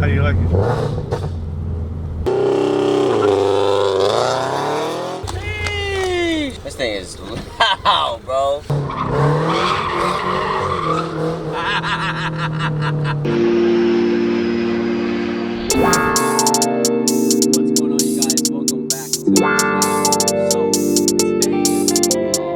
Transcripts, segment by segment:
do you like it? This thing is loud, bro. What's going on, you guys? Welcome back to the channel. So today, we're gonna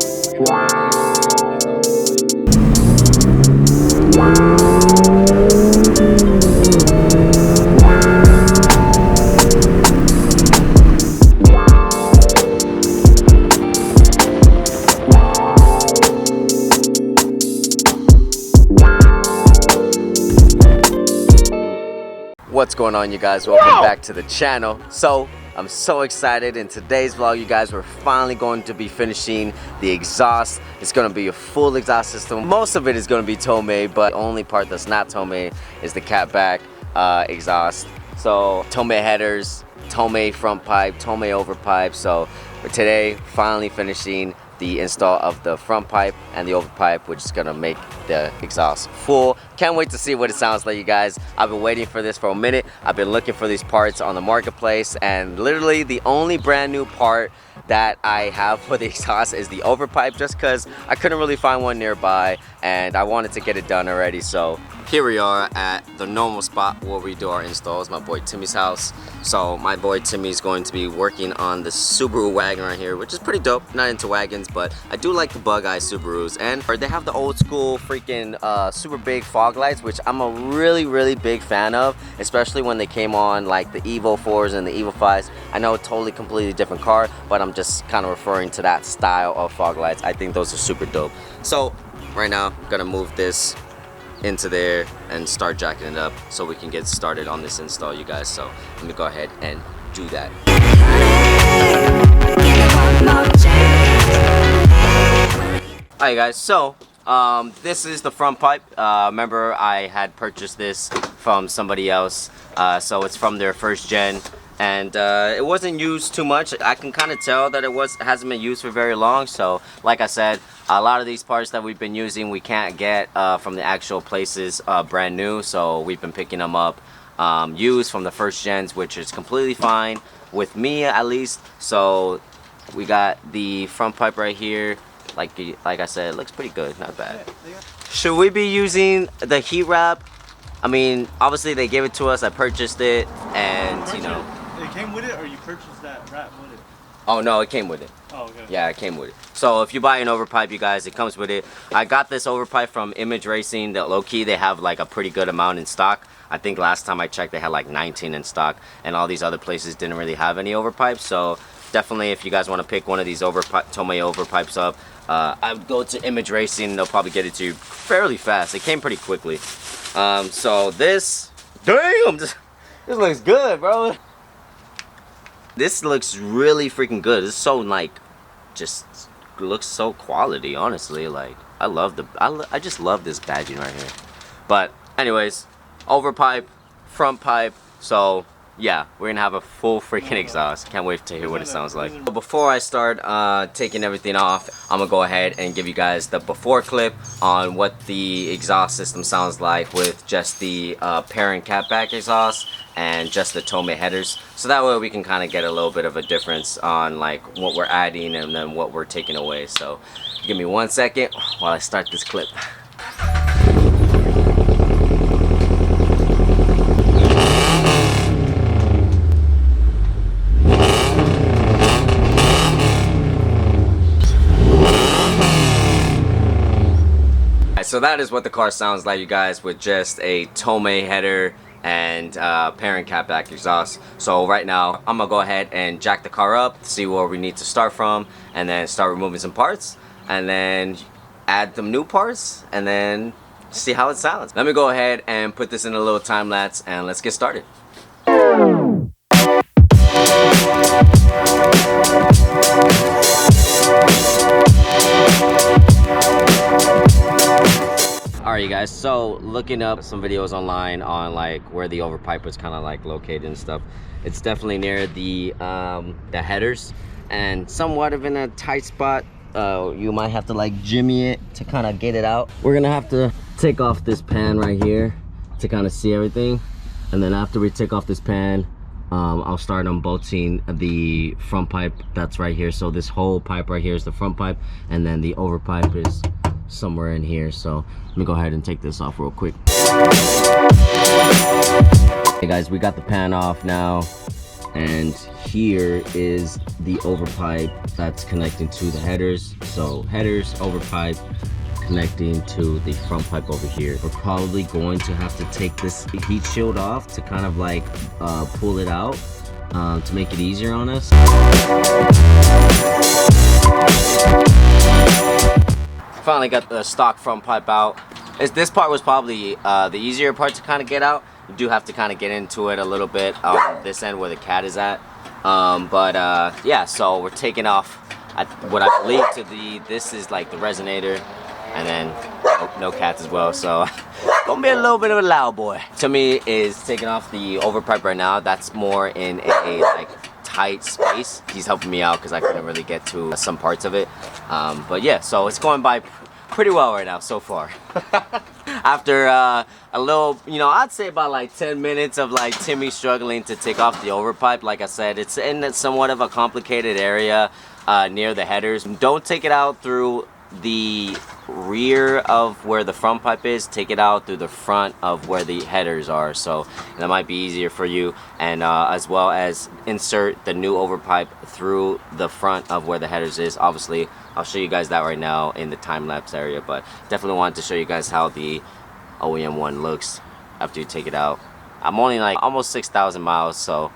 What's going on, you guys? Welcome back to the channel. So I'm so excited. In today's vlog, you guys, we're finally going to be finishing the exhaust. It's going to be a full exhaust system. Most of it is going to be tomei, but the only part that's not tomei is the catback exhaust. So tomei headers, tomei front pipe, tomei overpipe. So today, finally finishing the install of the front pipe and the overpipe, which is gonna make the exhaust full. Can't wait to see what it sounds like, you guys. I've been waiting for this for a minute. I've been looking for these parts on the marketplace, and literally the only brand new part that I have for the exhaust is the overpipe, just because I couldn't really find one nearby and I wanted to get it done already. So here we are at the normal spot where we do our installs, my boy Timmy's house. So my boy Timmy's going to be working on the Subaru wagon right here, which is pretty dope. Not into wagons, but I do like the bug eye Subarus, and they have the old school freaking super big fog lights, which I'm a really big fan of, especially when they came on like the Evo 4s and the Evo 5s. I know, totally completely different car, but I'm just kind of referring to that style of fog lights. I think those are super dope. So right now I'm gonna move this into there and start jacking it up so we can get started on this install, you guys. So let me go ahead and do that. Alright, guys, so this is the front pipe. Remember, I had purchased this from somebody else, so it's from their first gen, and it wasn't used too much. I can kind of tell that it hasn't been used for very long. So like I said, a lot of these parts that we've been using we can't get from the actual places brand new, so we've been picking them up used from the first gens, which is completely fine with me, at least. So we got the front pipe right here. Like I said, it looks pretty good, not bad. Should we be using the heat wrap? I mean, obviously they gave it to us, I purchased it, and you know. It came with it, or you purchased that wrap with it? Oh no, it came with it. Oh, okay. Yeah, it came with it. So if you buy an overpipe, you guys, it comes with it. I got this overpipe from Image Racing. That low-key, they have like a pretty good amount in stock. I think last time I checked, they had like 19 in stock, and all these other places didn't really have any overpipes. So definitely, if you guys want to pick one of these tomei overpipes up, I would go to Image Racing. They'll probably get it to you fairly fast. It came pretty quickly. So this, damn, this looks good, bro. This looks really freaking good. It's so like, just looks so quality, honestly. Like, I just love this badging right here. But anyways, overpipe, front pipe. So yeah, we're gonna have a full freaking exhaust. Can't wait to hear what it sounds like. But before I start taking everything off, I'm gonna go ahead and give you guys the before clip on what the exhaust system sounds like with just the parent catback exhaust and just the tomei headers, so that way we can kind of get a little bit of a difference on like what we're adding and then what we're taking away. So give me 1 second while I start this clip. So that is what the car sounds like, you guys, with just a tomei header and parent catback exhaust. So right now I'm gonna go ahead and jack the car up, see where we need to start from, and then start removing some parts, and then add some new parts, and then see how it sounds. Let me go ahead and put this in a little time lapse, and let's get started. Alright, you guys, so looking up some videos online on like where the overpipe was kind of like located and stuff, it's definitely near the headers and somewhat of in a tight spot. You might have to like jimmy it to kind of get it out. We're gonna have to take off this pan right here to kind of see everything. And then after we take off this pan, I'll start unbolting the front pipe that's right here. So this whole pipe right here is the front pipe, and then the over pipe is somewhere in here. So let me go ahead and take this off real quick. Hey guys, we got the pan off now, and here is the over pipe that's connecting to the headers. So headers, over pipe, connecting to the front pipe over here. We're probably going to have to take this heat shield off to kind of like pull it out to make it easier on us. Finally got the stock front pipe out. This part was probably the easier part to kind of get out. You do have to kind of get into it a little bit on this end where the cat is at. Yeah, so we're taking off what I believe to be, this is like the resonator, and then no cats as well, so gonna be a little bit of a loud boy. To me is taking off the overpipe right now. That's more in a like tight space. He's helping me out because I couldn't really get to some parts of it. But yeah, so it's going by pretty well right now so far. After a little, you know, I'd say about like 10 minutes of like Timmy struggling to take off the overpipe. Like I said, it's in somewhat of a complicated area near the headers. Don't take it out through the rear of where the front pipe is. Take it out through the front of where the headers are, so that might be easier for you. And as well as insert the new overpipe through the front of where the headers is. Obviously I'll show you guys that right now in the time-lapse area, but definitely wanted to show you guys how the OEM one looks after you take it out. I'm only like almost 6,000 miles, so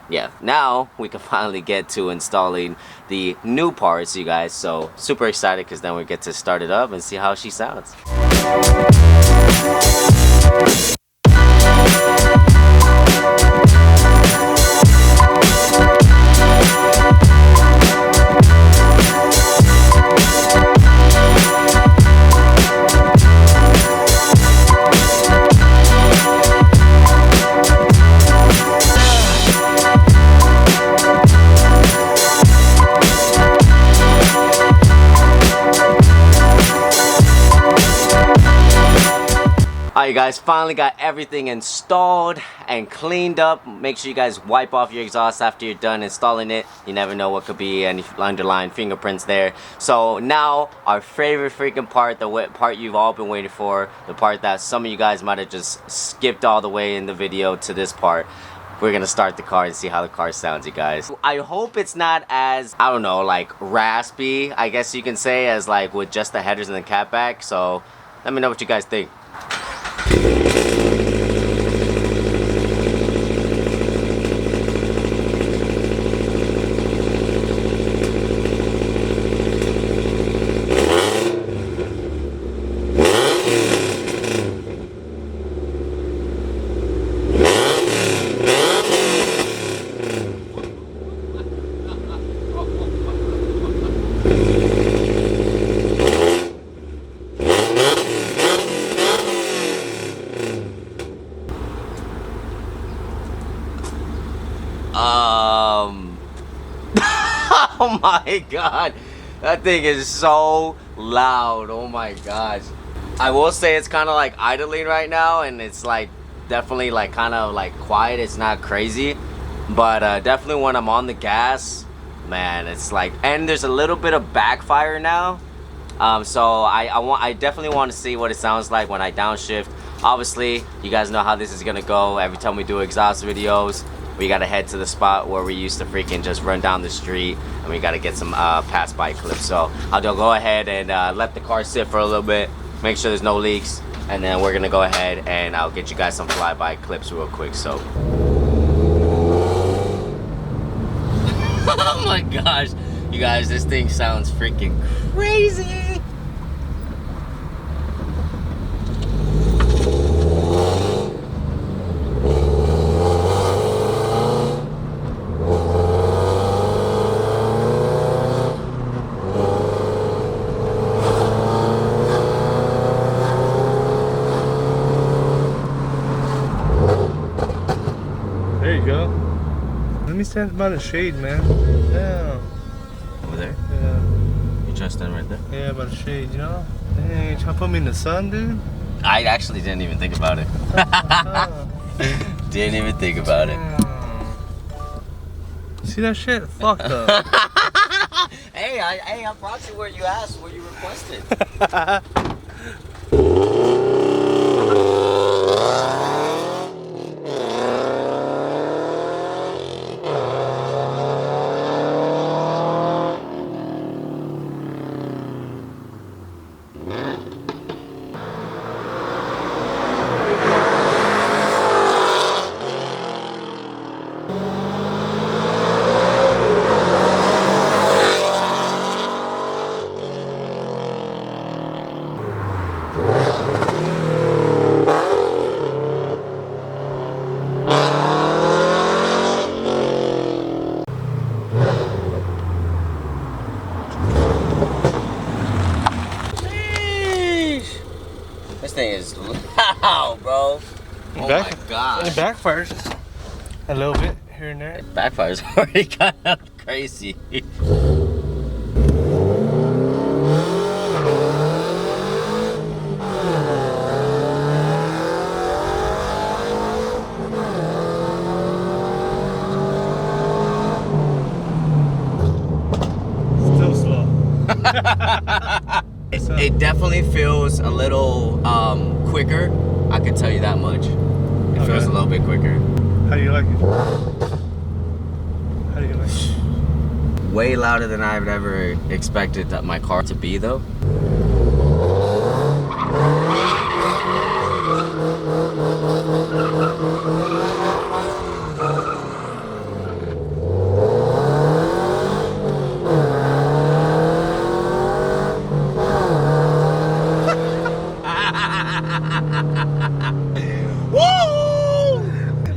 yeah, now we can finally get to installing the new parts, you guys. So super excited because then we get to start it up and see how she sounds. Alright, you guys, finally got everything installed and cleaned up. Make sure you guys wipe off your exhaust after you're done installing it. You never know what could be any underlying fingerprints there. So now our favorite freaking part, the part you've all been waiting for, the part that some of you guys might have just skipped all the way in the video to this part. We're gonna start the car and see how the car sounds, you guys. I hope it's not as, I don't know, like raspy, I guess you can say, as like with just the headers and the catback. So let me know what you guys think. Oh my god, that thing is so loud. Oh my gosh. I will say it's kind of like idling right now, and it's like definitely like kind of like quiet. It's not crazy, but definitely when I'm on the gas, man, it's like, and there's a little bit of backfire now. So I definitely want to see what it sounds like when I downshift. Obviously, you guys know how this is gonna go. Every time we do exhaust videos, we gotta head to the spot where we used to freaking just run down the street, and we gotta get some pass-by clips. So I'll go ahead and let the car sit for a little bit, make sure there's no leaks, and then we're gonna go ahead and I'll get you guys some flyby clips real quick. So oh my gosh, you guys, this thing sounds freaking crazy. There you go. Let me stand by the shade, man. Yeah. Over there? Yeah. You try to stand right there? Yeah, by the shade, you know? Dang, you trying to put me in the sun, dude? I actually didn't even think about it. Didn't even think about it. See that shit? Fucked up. Hey, I brought you where you asked, where you requested. This thing is loud, bro. Oh my god. It backfires a little bit here and there. It backfires already kind of crazy. Still slow. It definitely feels a little quicker. I can tell you that much. It feels a little bit quicker. How do you like it? How do you like it? Way louder than I've ever expected that my car to be, though.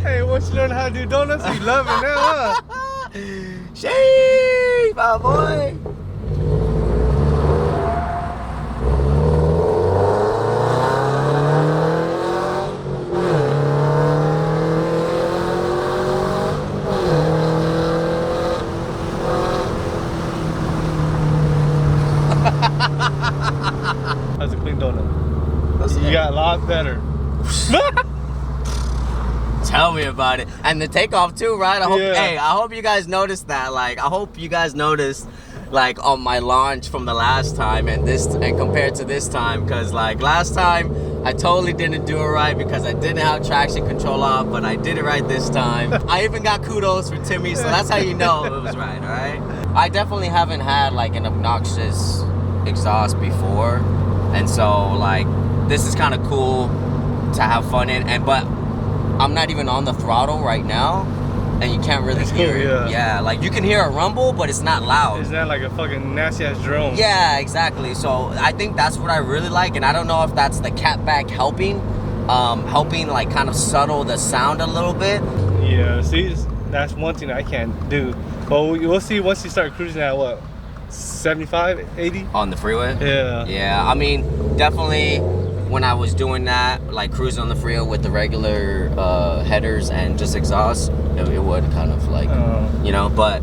Hey, once you learn how to do donuts, you love it now, huh? Sheesh, my boy. That's a clean donut. You got a lot better. Tell me about it. And the takeoff too, right? I hope, Yeah. Hey, I hope you guys noticed that. Like, I hope you guys noticed, like, on my launch from the last time and compared to this time, because like last time I totally didn't do it right because I didn't have traction control off, but I did it right this time. I even got kudos for Timmy, so that's how you know it was right. All right. I definitely haven't had like an obnoxious exhaust before, and so like this is kind of cool to have fun in, but I'm not even on the throttle right now, and you can't really hear it. Yeah, like you can hear a rumble, but it's not loud. It's not like a fucking nasty ass drone. Yeah, exactly. So I think that's what I really like, and I don't know if that's the catback helping like kind of subtle the sound a little bit. Yeah, see, that's one thing I can't do. But we'll see once you start cruising at what, 75, 80? On the freeway? Yeah. Yeah, I mean, definitely when I was doing that, like cruising on the freeway with the regular headers and just exhaust, it would kind of like, you know, but,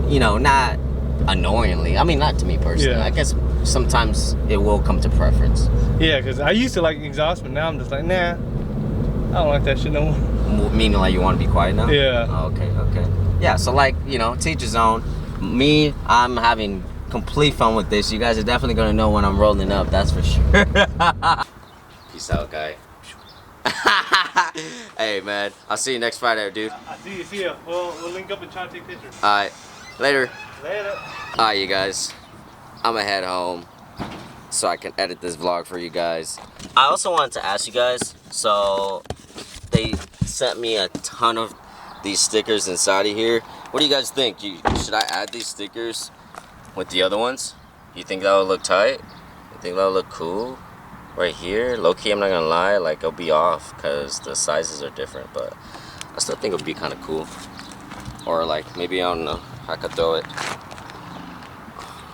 you know, not annoyingly. I mean, not to me personally. Yeah. I guess sometimes it will come to preference. Yeah, because I used to like exhaust, but now I'm just like, nah, I don't like that shit no more. Meaning like you want to be quiet now? Yeah. Oh, okay. Yeah, so like, you know, to each his own. Me, I'm having complete fun with this. You guys are definitely gonna know when I'm rolling up, that's for sure. Peace out, guy. Hey man, I'll see you next Friday, dude. I see you. We'll link up and try to take pictures. Alright, later. Later. Alright, you guys, I'm gonna head home so I can edit this vlog for you guys. I also wanted to ask you guys, so they sent me a ton of these stickers inside of here. What do you guys think? Should I add these stickers with the other ones? You think that would look tight? You think that would look cool? Right here, low-key, I'm not gonna lie, like it'll be off because the sizes are different, but I still think it would be kind of cool. Or like, maybe, I don't know, I could throw it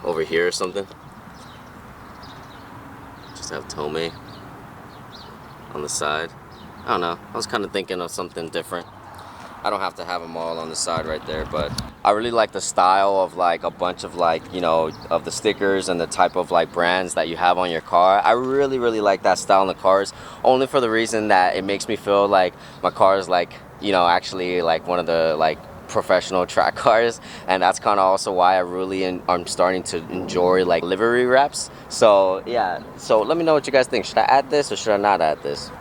over here or something. Just have tomei on the side. I don't know, I was kind of thinking of something different. I don't have to have them all on the side right there, but I really like the style of like a bunch of like, you know, of the stickers and the type of like brands that you have on your car. I really like that style in the cars, only for the reason that it makes me feel like my car is like, you know, actually like one of the like professional track cars, and that's kind of also why I really I'm starting to enjoy like livery wraps. So yeah, so let me know what you guys think. Should I add this or should I not add this?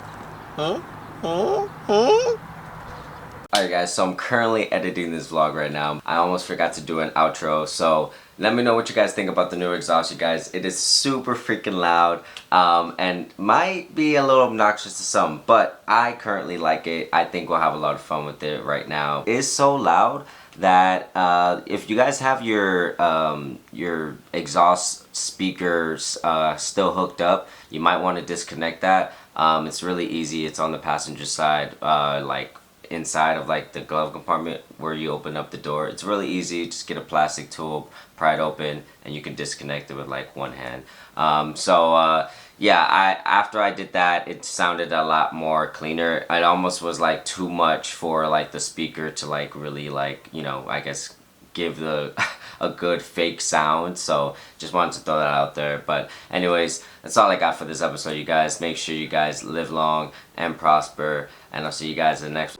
Alright guys, so I'm currently editing this vlog right now. I almost forgot to do an outro, so let me know what you guys think about the new exhaust, you guys. It is super freaking loud, and might be a little obnoxious to some, but I currently like it. I think we'll have a lot of fun with it right now. It is so loud that if you guys have your exhaust speakers still hooked up, you might want to disconnect that. It's really easy. It's on the passenger side, like inside of like the glove compartment where you open up the door. It's really easy. Just get a plastic tool, pry it open, and you can disconnect it with like one hand. Yeah, after I did that, it sounded a lot more cleaner. It almost was like too much for like the speaker to like really like, you know, I guess give the a good fake sound. So just wanted to throw that out there. But anyways, that's all I got for this episode, you guys. Make sure you guys live long and prosper, and I'll see you guys in the next